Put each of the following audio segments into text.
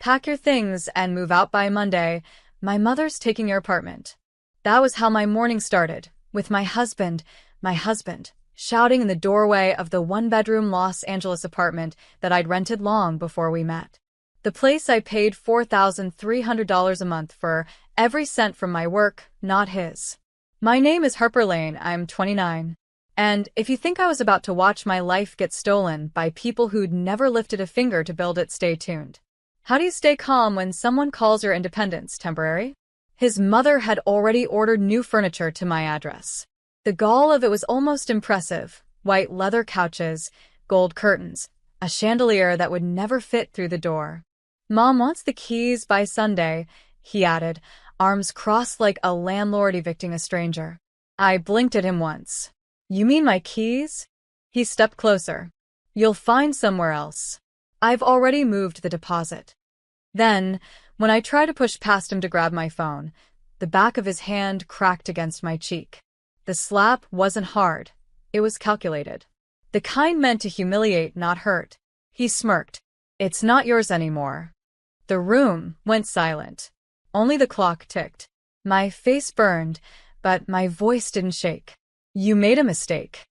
Pack your things and move out by Monday. My mother's taking your apartment. That was how my morning started, with my husband, shouting in the doorway of the one-bedroom Los Angeles apartment that I'd rented long before we met. The place I paid $4,300 a month for, every cent from my work, not his. My name is Harper Lane, I'm 29. And if you think I was about to watch my life get stolen by people who'd never lifted a finger to build it, stay tuned. How do you stay calm when someone calls your independence temporary? His mother had already ordered new furniture to my address. The gall of it was almost impressive. White leather couches, gold curtains, a chandelier that would never fit through the door. Mom wants the keys by Sunday, he added, arms crossed like a landlord evicting a stranger. I blinked at him once. You mean my keys? He stepped closer. You'll find somewhere else. I've already moved the deposit. Then, when I tried to push past him to grab my phone, the back of his hand cracked against my cheek. The slap wasn't hard. It was calculated. The kind meant to humiliate, not hurt. He smirked. It's not yours anymore. The room went silent. Only the clock ticked. My face burned, but my voice didn't shake. You made a mistake.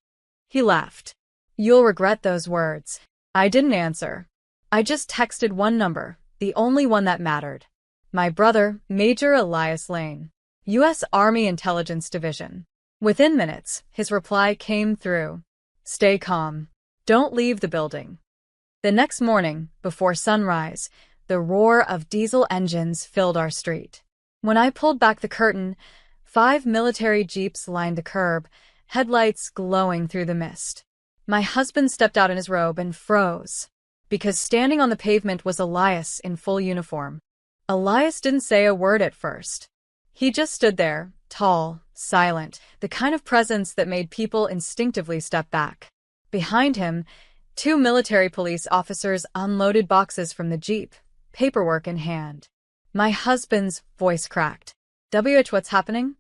He laughed. You'll regret those words. I didn't answer. I just texted one number, the only one that mattered. My brother, Major Elias Lane, U.S. Army Intelligence Division. Within minutes, his reply came through. Stay calm. Don't leave the building. The next morning, before sunrise, the roar of diesel engines filled our street. When I pulled back the curtain, 5 military jeeps lined the curb, headlights glowing through the mist. My husband stepped out in his robe and froze, because standing on the pavement was Elias in full uniform. Elias didn't say a word at first. He just stood there, tall, silent, the kind of presence that made people instinctively step back. Behind him, 2 military police officers unloaded boxes from the jeep, paperwork in hand. My husband's voice cracked. What's happening?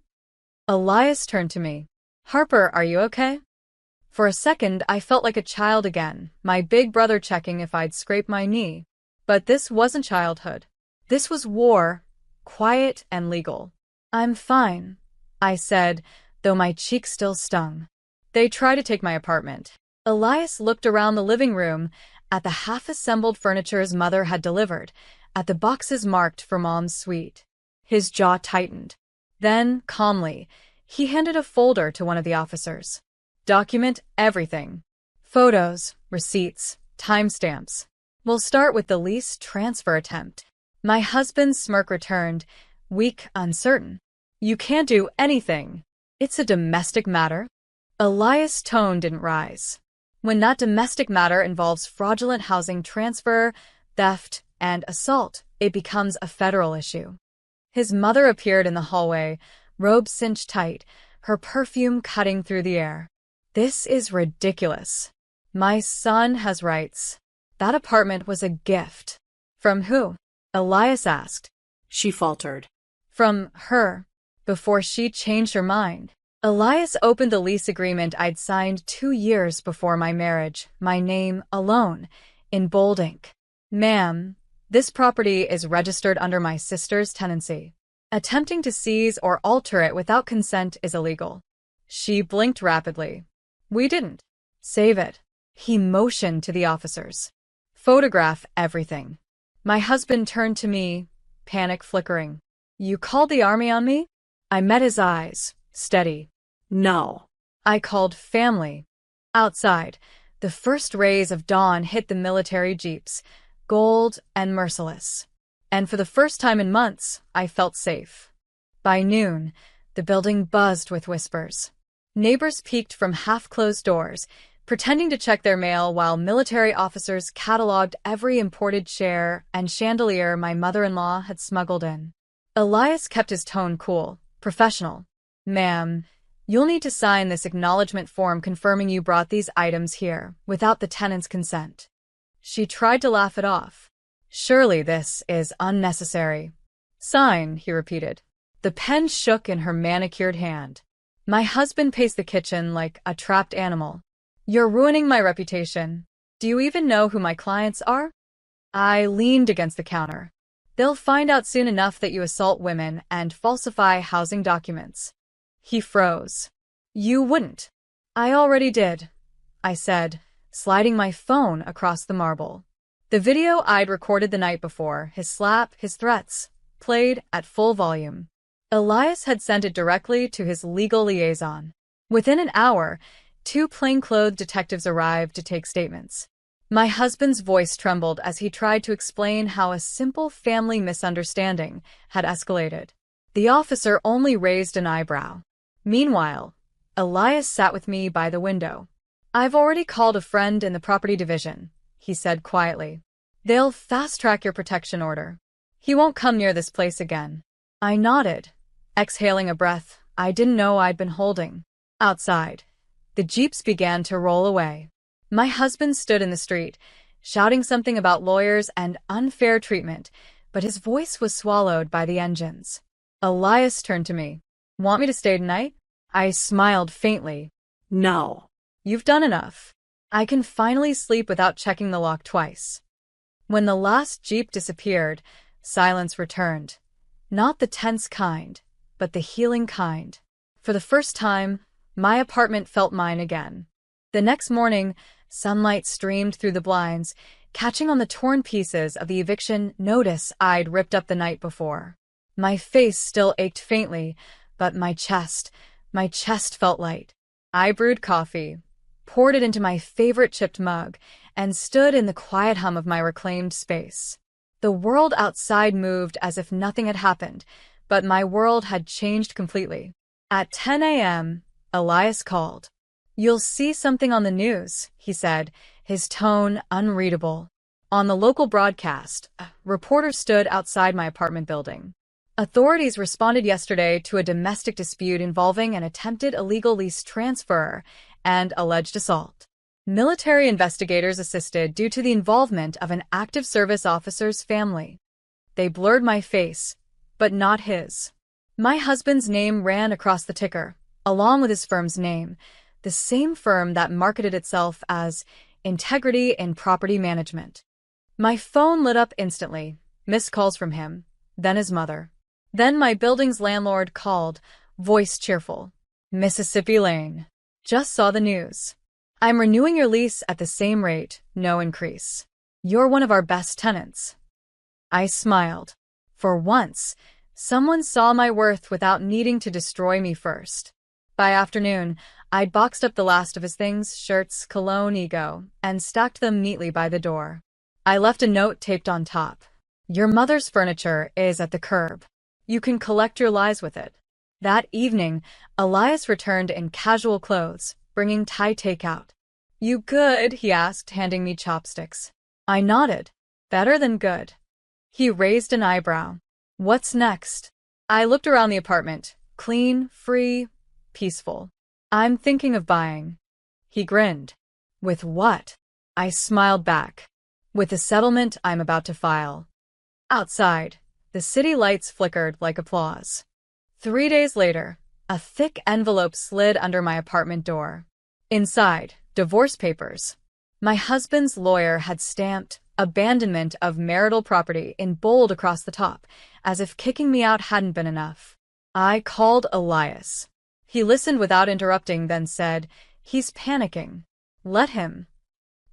Elias turned to me. Harper, are you okay? For a second, I felt like a child again, my big brother checking if I'd scraped my knee. But this wasn't childhood. This was war, quiet and legal. I'm fine, I said, though my cheek still stung. They tried to take my apartment. Elias looked around the living room, at the half-assembled furniture his mother had delivered, at the boxes marked for Mom's suite. His jaw tightened. Then, calmly, he handed a folder to one of the officers. Document everything. Photos, receipts, timestamps. We'll start with the lease transfer attempt. My husband's smirk returned, weak, uncertain. You can't do anything. It's a domestic matter. Elias' tone didn't rise. When that domestic matter involves fraudulent housing transfer, theft, and assault, it becomes a federal issue. His mother appeared in the hallway, robe cinched tight, her perfume cutting through the air. This is ridiculous. My son has rights. That apartment was a gift. From who? Elias asked. She faltered. From her. Before she changed her mind. Elias opened the lease agreement I'd signed 2 years before my marriage, my name alone, in bold ink. Ma'am, this property is registered under my sister's tenancy. Attempting to seize or alter it without consent is illegal. She blinked rapidly. We didn't. Save it. He motioned to the officers. Photograph everything. My husband turned to me, panic flickering. You called the army on me? I met his eyes, steady. No. I called family. Outside, the first rays of dawn hit the military jeeps, gold and merciless. And for the first time in months, I felt safe. By noon, the building buzzed with whispers. Neighbors peeked from half-closed doors, pretending to check their mail while military officers cataloged every imported chair and chandelier my mother-in-law had smuggled in. Elias kept his tone cool, professional. Ma'am, you'll need to sign this acknowledgement form confirming you brought these items here, without the tenant's consent. She tried to laugh it off. Surely this is unnecessary. Sign, he repeated. The pen shook in her manicured hand. My husband paced the kitchen like a trapped animal. You're ruining my reputation. Do you even know who my clients are? I leaned against the counter. They'll find out soon enough that you assault women and falsify housing documents. He froze. You wouldn't. I already did, I said, sliding my phone across the marble. The video I'd recorded the night before, his slap, his threats, played at full volume. Elias had sent it directly to his legal liaison. Within an hour, 2 plainclothed detectives arrived to take statements. My husband's voice trembled as he tried to explain how a simple family misunderstanding had escalated. The officer only raised an eyebrow. Meanwhile, Elias sat with me by the window. I've already called a friend in the property division, he said quietly. They'll fast-track your protection order. He won't come near this place again. I nodded, exhaling a breath I didn't know I'd been holding. Outside, the jeeps began to roll away. My husband stood in the street, shouting something about lawyers and unfair treatment, but his voice was swallowed by the engines. Elias turned to me. Want me to stay tonight? I smiled faintly. No. You've done enough. I can finally sleep without checking the lock twice. When the last jeep disappeared, silence returned. Not the tense kind, but the healing kind. For the first time, my apartment felt mine again. The next morning, sunlight streamed through the blinds, catching on the torn pieces of the eviction notice I'd ripped up the night before. My face still ached faintly, but my chest felt light. I brewed coffee, poured it into my favorite chipped mug, and stood in the quiet hum of my reclaimed space. The world outside moved as if nothing had happened, but my world had changed completely. At 10 a.m., Elias called. You'll see something on the news, he said, his tone unreadable. On the local broadcast, a reporter stood outside my apartment building. Authorities responded yesterday to a domestic dispute involving an attempted illegal lease transfer and alleged assault. Military investigators assisted due to the involvement of an active service officer's family. They blurred my face, but not his. My husband's name ran across the ticker, along with his firm's name, the same firm that marketed itself as Integrity in Property Management. My phone lit up instantly, missed calls from him, then his mother. Then my building's landlord called, voice cheerful. Mississippi Lane. Just saw the news. I'm renewing your lease at the same rate, no increase. You're one of our best tenants. I smiled. For once, someone saw my worth without needing to destroy me first. By afternoon, I'd boxed up the last of his things, shirts, cologne, ego, and stacked them neatly by the door. I left a note taped on top. Your mother's furniture is at the curb. You can collect your lies with it. That evening, Elias returned in casual clothes, bringing Thai takeout. You good? He asked, handing me chopsticks. I nodded. Better than good. He raised an eyebrow. What's next? I looked around the apartment. Clean, free, peaceful. I'm thinking of buying. He grinned. With what? I smiled back. With the settlement I'm about to file. Outside, the city lights flickered like applause. 3 days later, a thick envelope slid under my apartment door. Inside, divorce papers. My husband's lawyer had stamped abandonment of marital property in bold across the top, as if kicking me out hadn't been enough. I called Elias. He listened without interrupting, then said, He's panicking. Let him.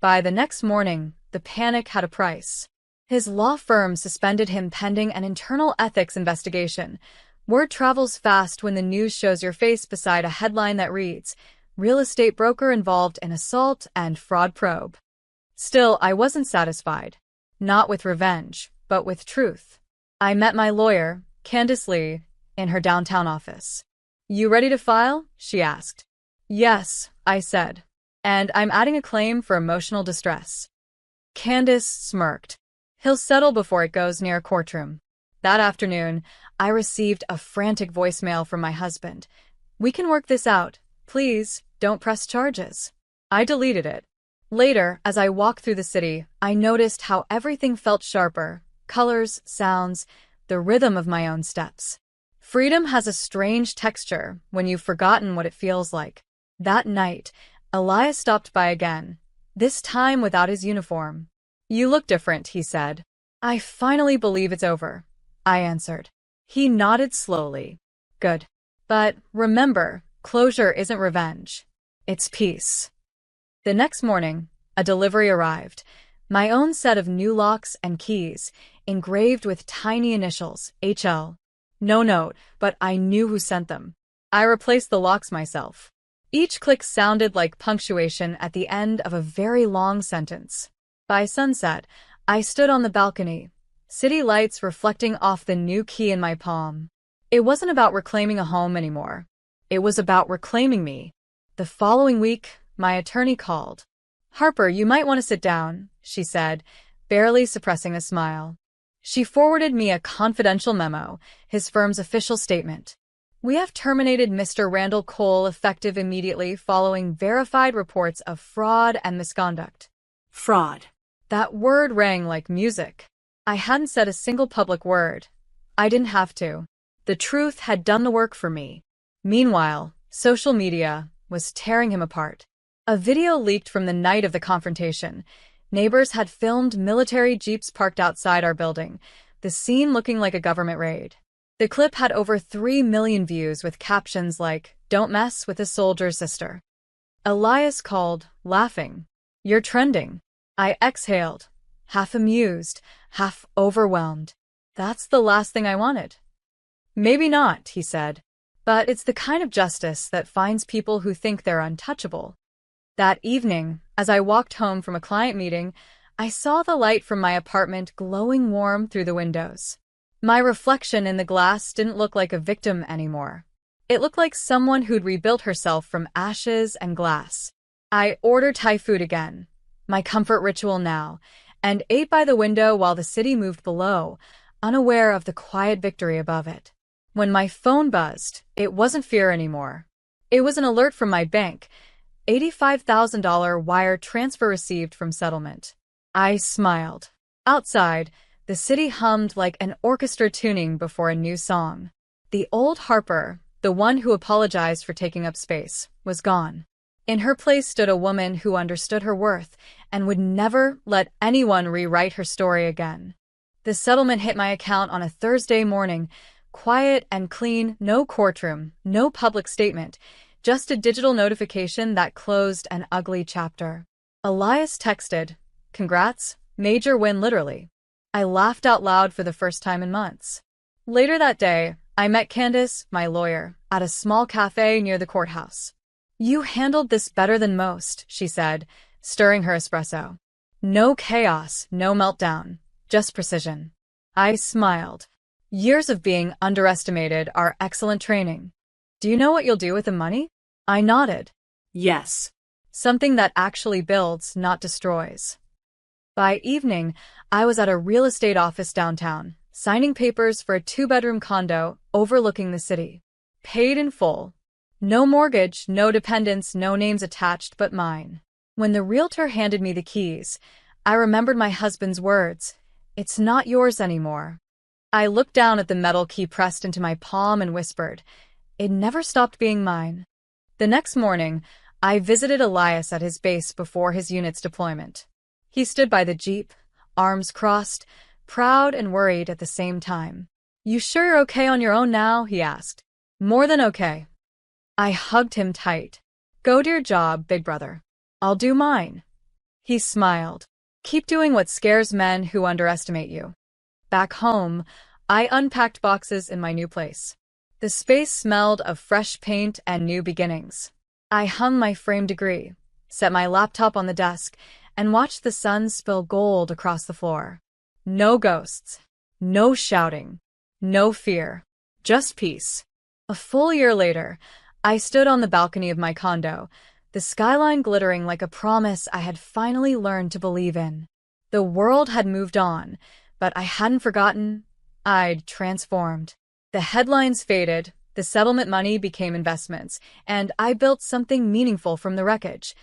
By the next morning, the panic had a price. His law firm suspended him pending an internal ethics investigation. Word travels fast when the news shows your face beside a headline that reads, Real estate broker involved in assault and fraud probe. Still, I wasn't satisfied. Not with revenge, but with truth. I met my lawyer, Candice Lee, in her downtown office. You ready to file? She asked. Yes, I said. And I'm adding a claim for emotional distress. Candice smirked. He'll settle before it goes near a courtroom. That afternoon, I received a frantic voicemail from my husband. We can work this out. Please, don't press charges. I deleted it. Later, as I walked through the city, I noticed how everything felt sharper. Colors, sounds, the rhythm of my own steps. Freedom has a strange texture when you've forgotten what it feels like. That night, Elias stopped by again, this time without his uniform. You look different, he said. I finally believe it's over, I answered. He nodded slowly. Good. But remember, closure isn't revenge. It's peace. The next morning, a delivery arrived. My own set of new locks and keys, engraved with tiny initials, HL. No note, but I knew who sent them. I replaced the locks myself. Each click sounded like punctuation at the end of a very long sentence. By sunset, I stood on the balcony, city lights reflecting off the new key in my palm. It wasn't about reclaiming a home anymore. It was about reclaiming me. The following week, my attorney called. Harper, you might want to sit down, she said, barely suppressing a smile. She forwarded me a confidential memo, his firm's official statement. We have terminated Mr. Randall Cole effective immediately following verified reports of fraud and misconduct. Fraud. That word rang like music. I hadn't said a single public word. I didn't have to. The truth had done the work for me. Meanwhile, social media was tearing him apart. A video leaked from the night of the confrontation. Neighbors had filmed military jeeps parked outside our building, the scene looking like a government raid. The clip had over 3 million views with captions like, "Don't mess with a soldier's sister." Elias called, laughing. "You're trending." I exhaled, half amused, half overwhelmed. That's the last thing I wanted. Maybe not, he said, but it's the kind of justice that finds people who think they're untouchable. That evening, as I walked home from a client meeting, I saw the light from my apartment glowing warm through the windows. My reflection in the glass didn't look like a victim anymore. It looked like someone who'd rebuilt herself from ashes and glass. I ordered Thai food again, my comfort ritual now, and ate by the window while the city moved below, unaware of the quiet victory above it. When my phone buzzed, it wasn't fear anymore. It was an alert from my bank. $85,000 wire transfer received from settlement. I smiled. Outside, the city hummed like an orchestra tuning before a new song. The old Harper, the one who apologized for taking up space, was gone. In her place stood a woman who understood her worth and would never let anyone rewrite her story again. The settlement hit my account on a Thursday morning, quiet and clean, no courtroom, no public statement, just a digital notification that closed an ugly chapter. Elias texted, "Congrats, major win literally." I laughed out loud for the first time in months. Later that day, I met Candace, my lawyer, at a small cafe near the courthouse. "You handled this better than most," she said, stirring her espresso. "No chaos, no meltdown, just precision." I smiled. Years of being underestimated are excellent training. "Do you know what you'll do with the money?" I nodded. Yes. "Something that actually builds, not destroys." By evening, I was at a real estate office downtown, signing papers for a 2-bedroom condo overlooking the city. Paid in full. No mortgage, no dependents, no names attached but mine. When the realtor handed me the keys, I remembered my husband's words, "It's not yours anymore." I looked down at the metal key pressed into my palm and whispered, "It never stopped being mine." The next morning, I visited Elias at his base before his unit's deployment. He stood by the jeep, arms crossed, proud and worried at the same time. "You sure you're okay on your own now?" he asked. "More than okay." I hugged him tight. "Go to your job, big brother. I'll do mine." He smiled. "Keep doing what scares men who underestimate you." Back home, I unpacked boxes in my new place. The space smelled of fresh paint and new beginnings. I hung my framed degree, set my laptop on the desk, and watched the sun spill gold across the floor. No ghosts, no shouting, no fear, just peace. A full year later, I stood on the balcony of my condo, the skyline glittering like a promise I had finally learned to believe in. The world had moved on, but I hadn't forgotten. I'd transformed. The headlines faded, the settlement money became investments, and I built something meaningful from the wreckage.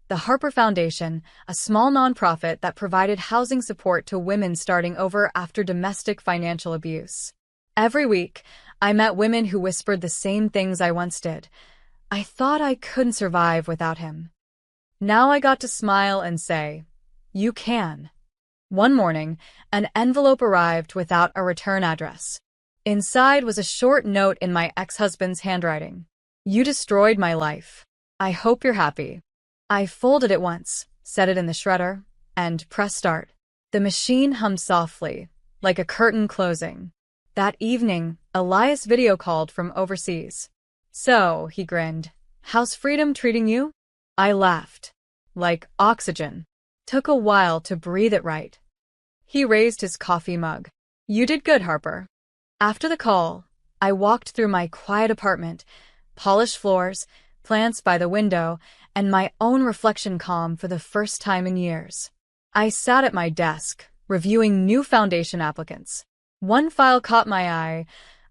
The Harper Foundation, a small nonprofit that provided housing support to women starting over after domestic financial abuse. Every week, I met women who whispered the same things I once did. I thought I couldn't survive without him. Now I got to smile and say, "You can." One morning, an envelope arrived without a return address. Inside was a short note in my ex-husband's handwriting. You destroyed my life. I hope you're happy. I folded it once, set it in the shredder, and pressed start. The machine hummed softly, like a curtain closing. That evening, Elias video called from overseas. So, he grinned, how's freedom treating you? I laughed. Like oxygen. Took a while to breathe it right. He raised his coffee mug. You did good, Harper. After the call, I walked through my quiet apartment, polished floors, plants by the window, and my own reflection calm for the first time in years. I sat at my desk, reviewing new foundation applicants. One file caught my eye,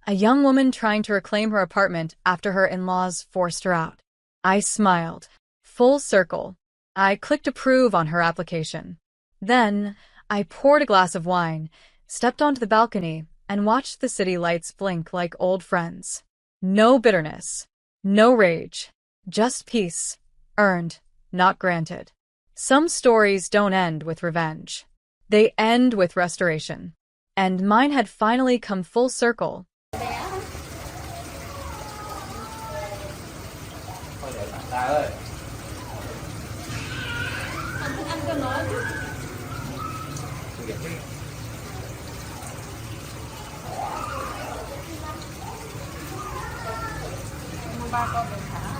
a young woman trying to reclaim her apartment after her in-laws forced her out. I smiled. Full circle. I clicked approve on her application. Then, I poured a glass of wine, stepped onto the balcony, and watched the city lights blink like old friends. No bitterness. No rage. Just peace. Earned, not granted. Some stories don't end with revenge. They end with restoration. And mine had finally come full circle. Ba con đường thẳng